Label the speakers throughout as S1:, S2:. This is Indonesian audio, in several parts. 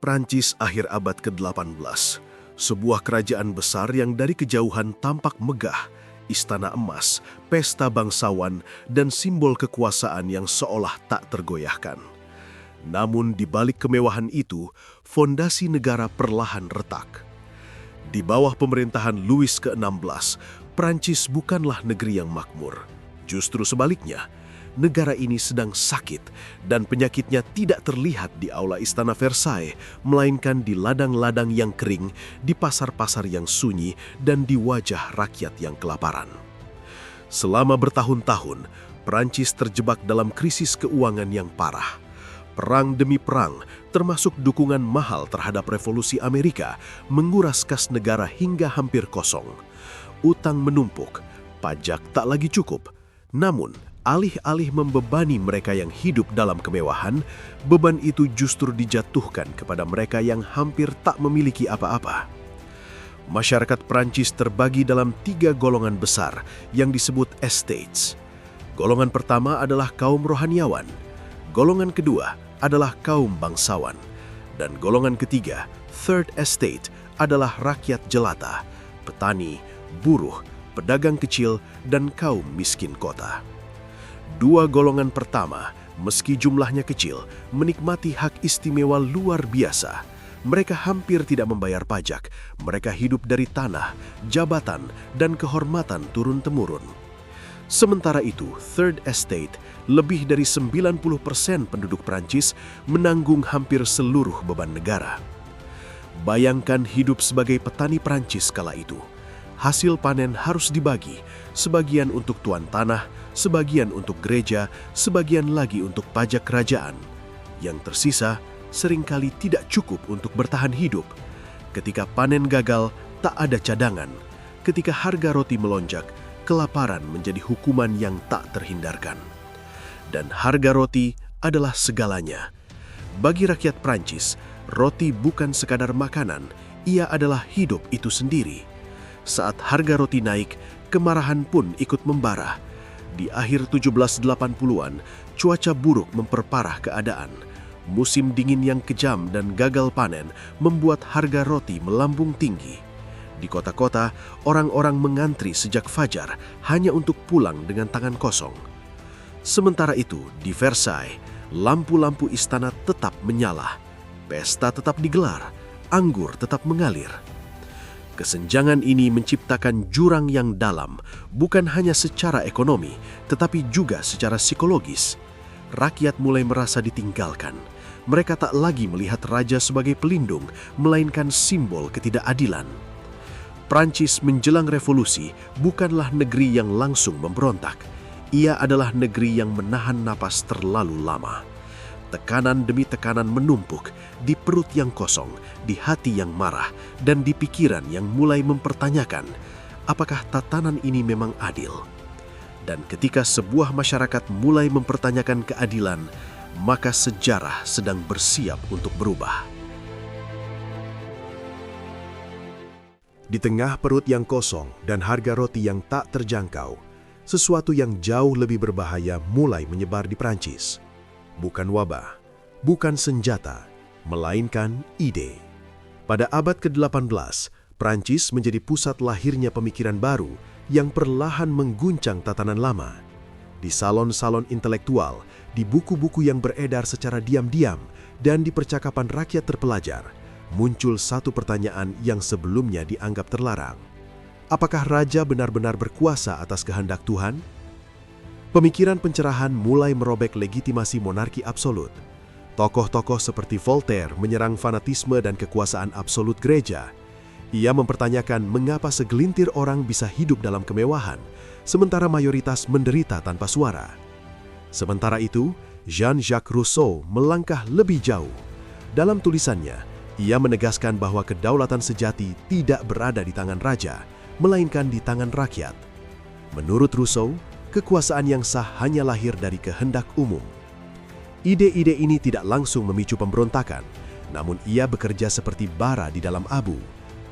S1: Prancis akhir abad ke-18, sebuah kerajaan besar yang dari kejauhan tampak megah, istana emas, pesta bangsawan, dan simbol kekuasaan yang seolah tak tergoyahkan. Namun di balik kemewahan itu, fondasi negara perlahan retak. Di bawah pemerintahan Louis ke-16, Prancis bukanlah negeri yang makmur. Justru sebaliknya, negara ini sedang sakit dan penyakitnya tidak terlihat di aula Istana Versailles, melainkan di ladang-ladang yang kering, di pasar-pasar yang sunyi, dan di wajah rakyat yang kelaparan. Selama bertahun-tahun, Prancis terjebak dalam krisis keuangan yang parah. Perang demi perang, termasuk dukungan mahal terhadap revolusi Amerika, menguras kas negara hingga hampir kosong. Utang menumpuk, pajak tak lagi cukup. Namun, alih-alih membebani mereka yang hidup dalam kemewahan, beban itu justru dijatuhkan kepada mereka yang hampir tak memiliki apa-apa. Masyarakat Prancis terbagi dalam 3 golongan besar yang disebut estates. Golongan pertama adalah kaum rohaniawan, golongan kedua adalah kaum bangsawan, dan golongan ketiga, third estate, adalah rakyat jelata, petani, buruh, pedagang kecil, dan kaum miskin kota. 2 golongan pertama, meski jumlahnya kecil, menikmati hak istimewa luar biasa. Mereka hampir tidak membayar pajak, mereka hidup dari tanah, jabatan, dan kehormatan turun-temurun. Sementara itu, Third Estate, lebih dari 90% penduduk Prancis menanggung hampir seluruh beban negara. Bayangkan hidup sebagai petani Prancis kala itu. Hasil panen harus dibagi, sebagian untuk tuan tanah, sebagian untuk gereja, sebagian lagi untuk pajak kerajaan. Yang tersisa seringkali tidak cukup untuk bertahan hidup. Ketika panen gagal, tak ada cadangan. Ketika harga roti melonjak, kelaparan menjadi hukuman yang tak terhindarkan. Dan harga roti adalah segalanya. Bagi rakyat Prancis, roti bukan sekadar makanan, ia adalah hidup itu sendiri. Saat harga roti naik, kemarahan pun ikut membara. Di akhir 1780-an, cuaca buruk memperparah keadaan. Musim dingin yang kejam dan gagal panen membuat harga roti melambung tinggi. Di kota-kota, orang-orang mengantri sejak fajar hanya untuk pulang dengan tangan kosong. Sementara itu, di Versailles, lampu-lampu istana tetap menyala. Pesta tetap digelar, anggur tetap mengalir. Kesenjangan ini menciptakan jurang yang dalam, bukan hanya secara ekonomi, tetapi juga secara psikologis. Rakyat mulai merasa ditinggalkan. Mereka tak lagi melihat raja sebagai pelindung, melainkan simbol ketidakadilan. Prancis menjelang revolusi bukanlah negeri yang langsung memberontak. Ia adalah negeri yang menahan napas terlalu lama. Tekanan demi tekanan menumpuk di perut yang kosong, di hati yang marah, dan di pikiran yang mulai mempertanyakan, apakah tatanan ini memang adil? Dan ketika sebuah masyarakat mulai mempertanyakan keadilan, maka sejarah sedang bersiap untuk berubah. Di tengah perut yang kosong dan harga roti yang tak terjangkau, sesuatu yang jauh lebih berbahaya mulai menyebar di Prancis. Bukan wabah, bukan senjata, melainkan ide. Pada abad ke-18, Prancis menjadi pusat lahirnya pemikiran baru yang perlahan mengguncang tatanan lama. Di salon-salon intelektual, di buku-buku yang beredar secara diam-diam, dan di percakapan rakyat terpelajar, muncul satu pertanyaan yang sebelumnya dianggap terlarang. Apakah raja benar-benar berkuasa atas kehendak Tuhan? Pemikiran pencerahan mulai merobek legitimasi monarki absolut. Tokoh-tokoh seperti Voltaire menyerang fanatisme dan kekuasaan absolut gereja. Ia mempertanyakan mengapa segelintir orang bisa hidup dalam kemewahan, sementara mayoritas menderita tanpa suara. Sementara itu, Jean-Jacques Rousseau melangkah lebih jauh. Dalam tulisannya, ia menegaskan bahwa kedaulatan sejati tidak berada di tangan raja, melainkan di tangan rakyat. Menurut Rousseau, kekuasaan yang sah hanya lahir dari kehendak umum. Ide-ide ini tidak langsung memicu pemberontakan, namun ia bekerja seperti bara di dalam abu,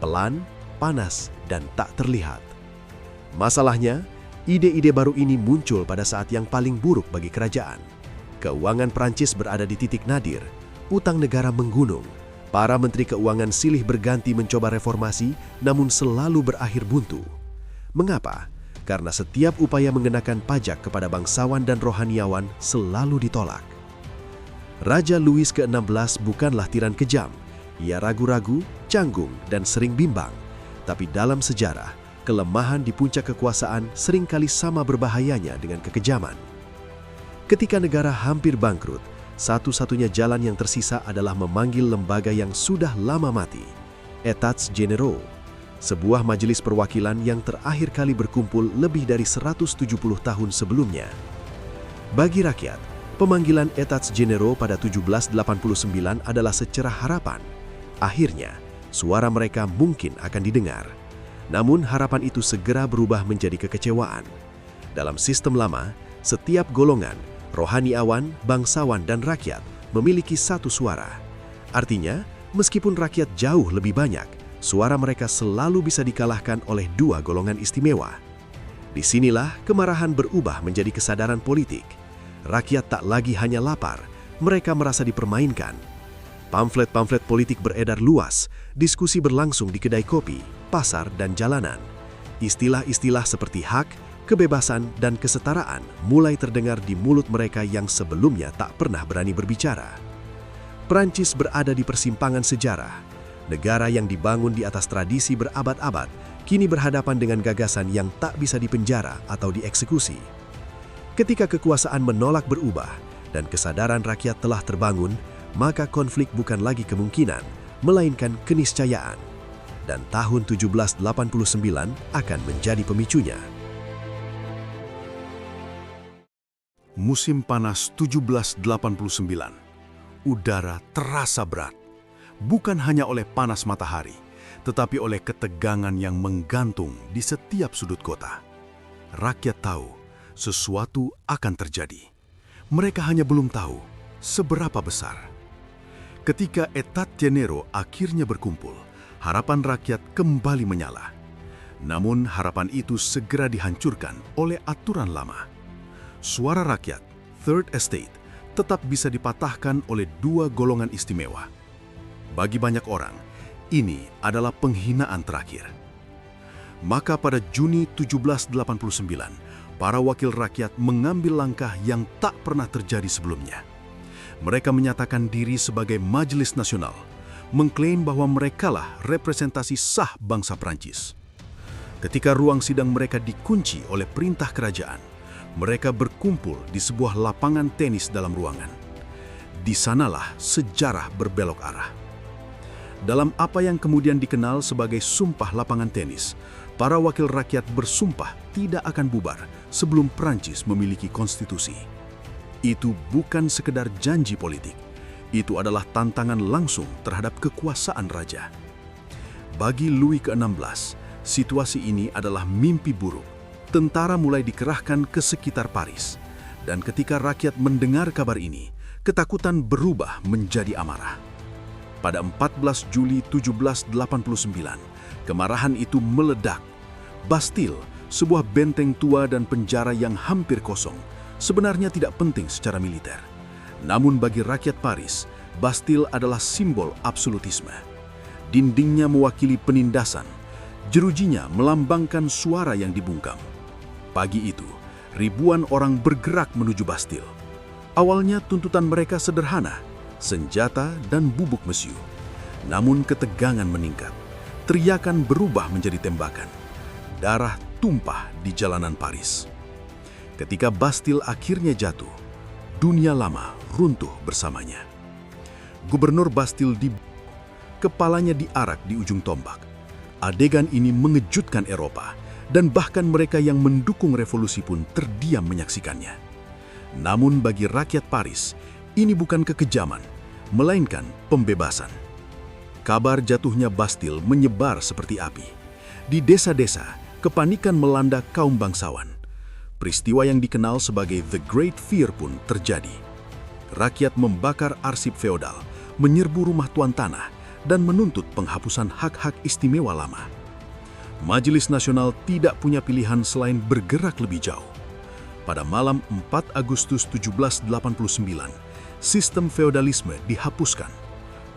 S1: pelan, panas, dan tak terlihat. Masalahnya, ide-ide baru ini muncul pada saat yang paling buruk bagi kerajaan. Keuangan Prancis berada di titik nadir, utang negara menggunung, Para menteri keuangan silih berganti mencoba reformasi, namun selalu berakhir buntu. Mengapa? Karena setiap upaya mengenakan pajak kepada bangsawan dan rohaniawan selalu ditolak. Raja Louis ke-16 bukanlah tiran kejam. Ia ragu-ragu, canggung, dan sering bimbang. Tapi dalam sejarah, kelemahan di puncak kekuasaan seringkali sama berbahayanya dengan kekejaman. Ketika negara hampir bangkrut, satu-satunya jalan yang tersisa adalah memanggil lembaga yang sudah lama mati, Etats Generaux, sebuah majelis perwakilan yang terakhir kali berkumpul lebih dari 170 tahun sebelumnya. Bagi rakyat, pemanggilan Etats Generaux pada 1789 adalah secerah harapan. Akhirnya, suara mereka mungkin akan didengar. Namun harapan itu segera berubah menjadi kekecewaan. Dalam sistem lama, setiap golongan, rohaniawan, bangsawan, dan rakyat memiliki satu suara. Artinya, meskipun rakyat jauh lebih banyak, suara mereka selalu bisa dikalahkan oleh dua golongan istimewa. Disinilah kemarahan berubah menjadi kesadaran politik. Rakyat tak lagi hanya lapar, mereka merasa dipermainkan. Pamflet-pamflet politik beredar luas, diskusi berlangsung di kedai kopi, pasar, dan jalanan. Istilah-istilah seperti hak, kebebasan, dan kesetaraan mulai terdengar di mulut mereka yang sebelumnya tak pernah berani berbicara. Prancis berada di persimpangan sejarah. Negara yang dibangun di atas tradisi berabad-abad, kini berhadapan dengan gagasan yang tak bisa dipenjara atau dieksekusi. Ketika kekuasaan menolak berubah dan kesadaran rakyat telah terbangun, maka konflik bukan lagi kemungkinan, melainkan keniscayaan. Dan tahun 1789 akan menjadi pemicunya.
S2: Musim panas 1789. Udara terasa berat, bukan hanya oleh panas matahari, tetapi oleh ketegangan yang menggantung di setiap sudut kota. Rakyat tahu sesuatu akan terjadi. Mereka hanya belum tahu seberapa besar. Ketika Etats Generaux akhirnya berkumpul, harapan rakyat kembali menyala. Namun harapan itu segera dihancurkan oleh aturan lama. Suara rakyat, Third Estate, tetap bisa dipatahkan oleh dua golongan istimewa. Bagi banyak orang, ini adalah penghinaan terakhir. Maka pada Juni 1789, para wakil rakyat mengambil langkah yang tak pernah terjadi sebelumnya. Mereka menyatakan diri sebagai Majelis Nasional, mengklaim bahwa merekalah representasi sah bangsa Prancis. Ketika ruang sidang mereka dikunci oleh perintah kerajaan, mereka berkumpul di sebuah lapangan tenis dalam ruangan. Di sanalah sejarah berbelok arah. Dalam apa yang kemudian dikenal sebagai Sumpah Lapangan Tenis, para wakil rakyat bersumpah tidak akan bubar sebelum Prancis memiliki konstitusi. Itu bukan sekedar janji politik, itu adalah tantangan langsung terhadap kekuasaan raja. Bagi Louis ke-16, situasi ini adalah mimpi buruk. Tentara mulai dikerahkan ke sekitar Paris, dan ketika rakyat mendengar kabar ini, ketakutan berubah menjadi amarah. Pada 14 Juli 1789, kemarahan itu meledak. Bastille, sebuah benteng tua dan penjara yang hampir kosong, sebenarnya tidak penting secara militer. Namun bagi rakyat Paris, Bastille adalah simbol absolutisme. Dindingnya mewakili penindasan, jerujinya melambangkan suara yang dibungkam. Pagi itu, ribuan orang bergerak menuju Bastille. Awalnya tuntutan mereka sederhana, senjata dan bubuk mesiu. Namun ketegangan meningkat, teriakan berubah menjadi tembakan. Darah tumpah di jalanan Paris. Ketika Bastille akhirnya jatuh, dunia lama runtuh bersamanya. Gubernur Bastille kepalanya diarak di ujung tombak. Adegan ini mengejutkan Eropa, dan bahkan mereka yang mendukung revolusi pun terdiam menyaksikannya. Namun bagi rakyat Paris, ini bukan kekejaman, melainkan pembebasan. Kabar jatuhnya Bastille menyebar seperti api. Di desa-desa, kepanikan melanda kaum bangsawan. Peristiwa yang dikenal sebagai The Great Fear pun terjadi. Rakyat membakar arsip feodal, menyerbu rumah tuan tanah, dan menuntut penghapusan hak-hak istimewa lama. Majelis Nasional tidak punya pilihan selain bergerak lebih jauh. Pada malam 4 Agustus 1789, sistem feodalisme dihapuskan.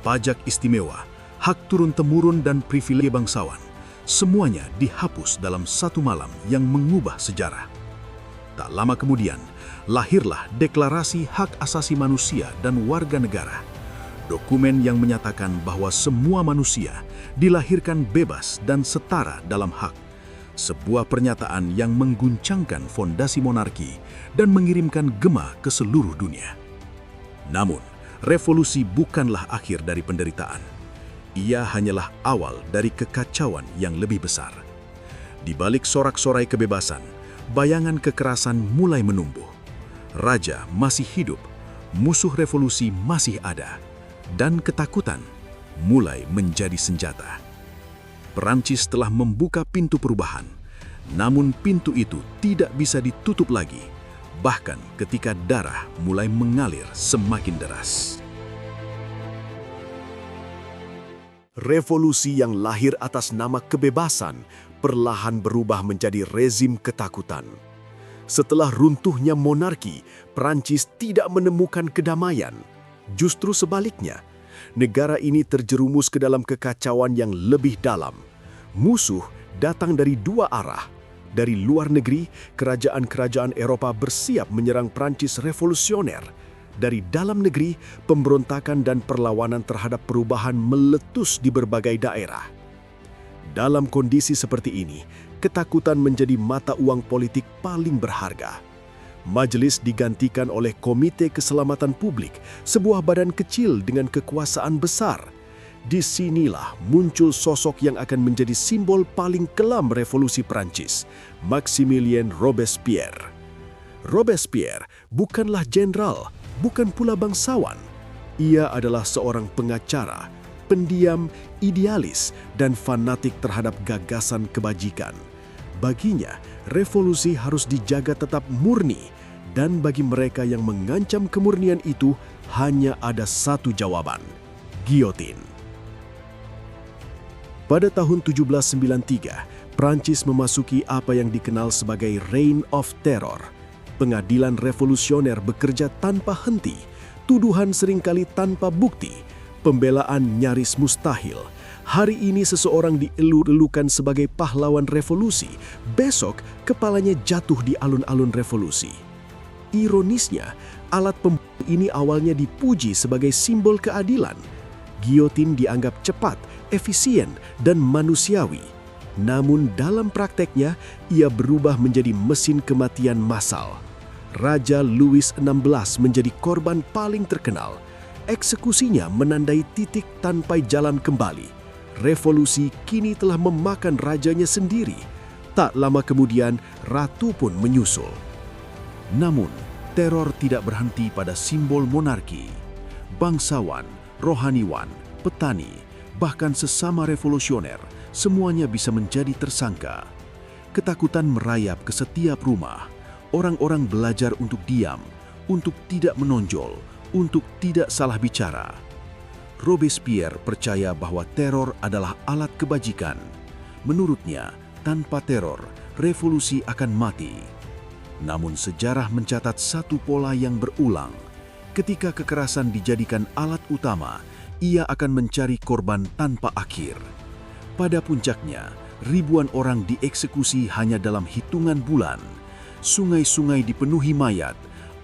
S2: pajak istimewa, hak turun-temurun dan privilege bangsawan, semuanya dihapus dalam satu malam yang mengubah sejarah. Tak lama kemudian, lahirlah Deklarasi Hak Asasi Manusia dan Warga Negara, dokumen yang menyatakan bahwa semua manusia dilahirkan bebas dan setara dalam hak. Sebuah pernyataan yang mengguncangkan fondasi monarki dan mengirimkan gema ke seluruh dunia. Namun, revolusi bukanlah akhir dari penderitaan. Ia hanyalah awal dari kekacauan yang lebih besar. Di balik sorak-sorai kebebasan, bayangan kekerasan mulai menumbuh. Raja masih hidup, musuh revolusi masih ada, dan ketakutan mulai menjadi senjata. Perancis telah membuka pintu perubahan, namun pintu itu tidak bisa ditutup lagi, bahkan ketika darah mulai mengalir semakin deras.
S1: Revolusi yang lahir atas nama kebebasan perlahan berubah menjadi rezim ketakutan. Setelah runtuhnya monarki, Perancis tidak menemukan kedamaian. Justru sebaliknya, negara ini terjerumus ke dalam kekacauan yang lebih dalam. Musuh datang dari dua arah. Dari luar negeri, kerajaan-kerajaan Eropa bersiap menyerang Perancis revolusioner. Dari dalam negeri, pemberontakan dan perlawanan terhadap perubahan meletus di berbagai daerah. Dalam kondisi seperti ini, ketakutan menjadi mata uang politik paling berharga. Majelis digantikan oleh Komite Keselamatan Publik, sebuah badan kecil dengan kekuasaan besar. Disinilah muncul sosok yang akan menjadi simbol paling kelam revolusi Prancis, Maximilien Robespierre. Robespierre bukanlah jenderal, bukan pula bangsawan. Ia adalah seorang pengacara, pendiam, idealis, dan fanatik terhadap gagasan kebajikan. Baginya, revolusi harus dijaga tetap murni, dan bagi mereka yang mengancam kemurnian itu hanya ada satu jawaban: giotin. Pada tahun 1793, Prancis memasuki apa yang dikenal sebagai Reign of Terror. Pengadilan revolusioner bekerja tanpa henti, tuduhan seringkali tanpa bukti, pembelaan nyaris mustahil. Hari ini seseorang dielur-elukan sebagai pahlawan revolusi, besok kepalanya jatuh di alun-alun revolusi. Ironisnya, alat pembunuh ini awalnya dipuji sebagai simbol keadilan. Giotin dianggap cepat, efisien, dan manusiawi. Namun dalam prakteknya, ia berubah menjadi mesin kematian massal. Raja Louis XVI menjadi korban paling terkenal. Eksekusinya menandai titik tanpa jalan kembali. Revolusi kini telah memakan rajanya sendiri. Tak lama kemudian, ratu pun menyusul. Namun, teror tidak berhenti pada simbol monarki. Bangsawan, rohaniwan, petani, bahkan sesama revolusioner, semuanya bisa menjadi tersangka. Ketakutan merayap ke setiap rumah. Orang-orang belajar untuk diam, untuk tidak menonjol, untuk tidak salah bicara. Robespierre percaya bahwa teror adalah alat kebajikan. Menurutnya, tanpa teror, revolusi akan mati. Namun sejarah mencatat satu pola yang berulang. Ketika kekerasan dijadikan alat utama, ia akan mencari korban tanpa akhir. Pada puncaknya, ribuan orang dieksekusi hanya dalam hitungan bulan. Sungai-sungai dipenuhi mayat,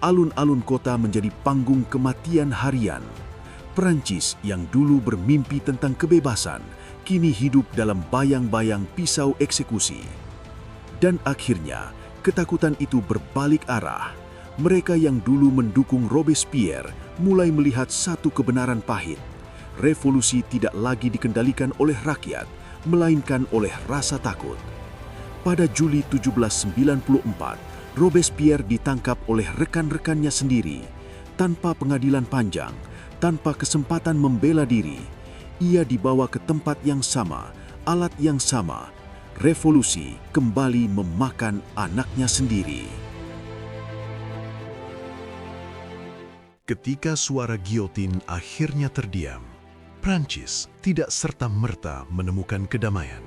S1: alun-alun kota menjadi panggung kematian harian. Perancis yang dulu bermimpi tentang kebebasan, kini hidup dalam bayang-bayang pisau eksekusi. Dan akhirnya, ketakutan itu berbalik arah. Mereka yang dulu mendukung Robespierre mulai melihat satu kebenaran pahit. Revolusi tidak lagi dikendalikan oleh rakyat, melainkan oleh rasa takut. Pada Juli 1794, Robespierre ditangkap oleh rekan-rekannya sendiri. Tanpa pengadilan panjang, tanpa kesempatan membela diri, ia dibawa ke tempat yang sama, alat yang sama. Revolusi kembali memakan anaknya sendiri.
S3: Ketika suara giotin akhirnya terdiam, Prancis tidak serta-merta menemukan kedamaian.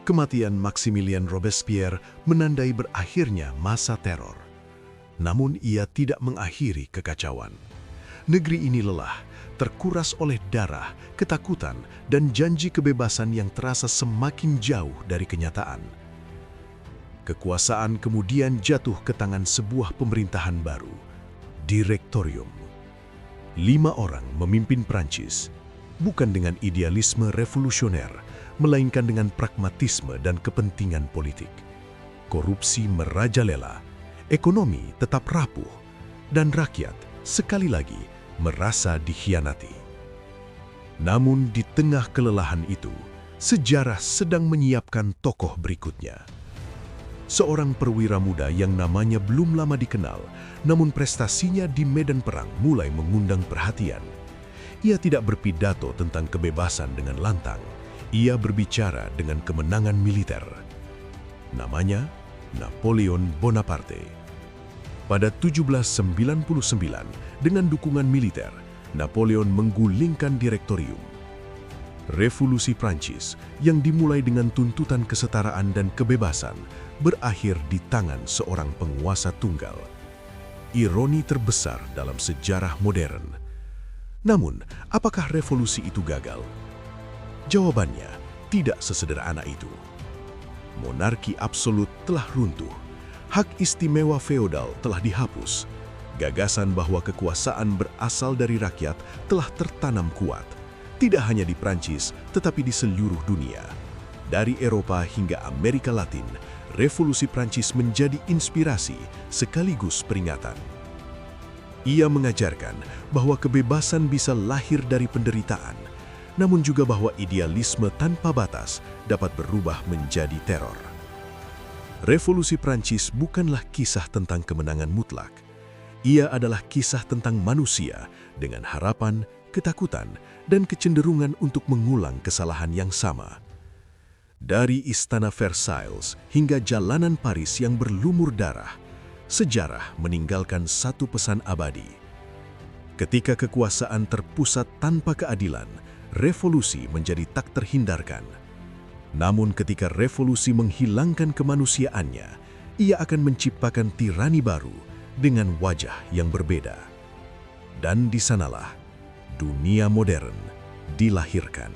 S3: Kematian Maximilien Robespierre menandai berakhirnya masa teror. Namun ia tidak mengakhiri kekacauan. Negeri ini lelah, terkuras oleh darah, ketakutan, dan janji kebebasan yang terasa semakin jauh dari kenyataan. Kekuasaan kemudian jatuh ke tangan sebuah pemerintahan baru, Direktorium. 5 orang memimpin Prancis, bukan dengan idealisme revolusioner, melainkan dengan pragmatisme dan kepentingan politik. Korupsi merajalela, ekonomi tetap rapuh, dan rakyat sekali lagi merasa dikhianati. Namun di tengah kelelahan itu, sejarah sedang menyiapkan tokoh berikutnya. Seorang perwira muda yang namanya belum lama dikenal, namun prestasinya di medan perang mulai mengundang perhatian. Ia tidak berpidato tentang kebebasan dengan lantang, ia berbicara dengan kemenangan militer. Namanya Napoleon Bonaparte. Pada 1799, dengan dukungan militer, Napoleon menggulingkan Direktorium. Revolusi Prancis yang dimulai dengan tuntutan kesetaraan dan kebebasan berakhir di tangan seorang penguasa tunggal. Ironi terbesar dalam sejarah modern. Namun, apakah revolusi itu gagal? Jawabannya tidak sesederhana itu. Monarki absolut telah runtuh. Hak istimewa feodal telah dihapus. Gagasan bahwa kekuasaan berasal dari rakyat telah tertanam kuat, tidak hanya di Prancis, tetapi di seluruh dunia. Dari Eropa hingga Amerika Latin, Revolusi Prancis menjadi inspirasi sekaligus peringatan. Ia mengajarkan bahwa kebebasan bisa lahir dari penderitaan, namun juga bahwa idealisme tanpa batas dapat berubah menjadi teror. Revolusi Prancis bukanlah kisah tentang kemenangan mutlak. Ia adalah kisah tentang manusia dengan harapan, ketakutan, dan kecenderungan untuk mengulang kesalahan yang sama. Dari Istana Versailles hingga jalanan Paris yang berlumur darah, sejarah meninggalkan satu pesan abadi. Ketika kekuasaan terpusat tanpa keadilan, revolusi menjadi tak terhindarkan. Namun ketika revolusi menghilangkan kemanusiaannya, ia akan menciptakan tirani baru dengan wajah yang berbeda. Dan di sanalah dunia modern dilahirkan.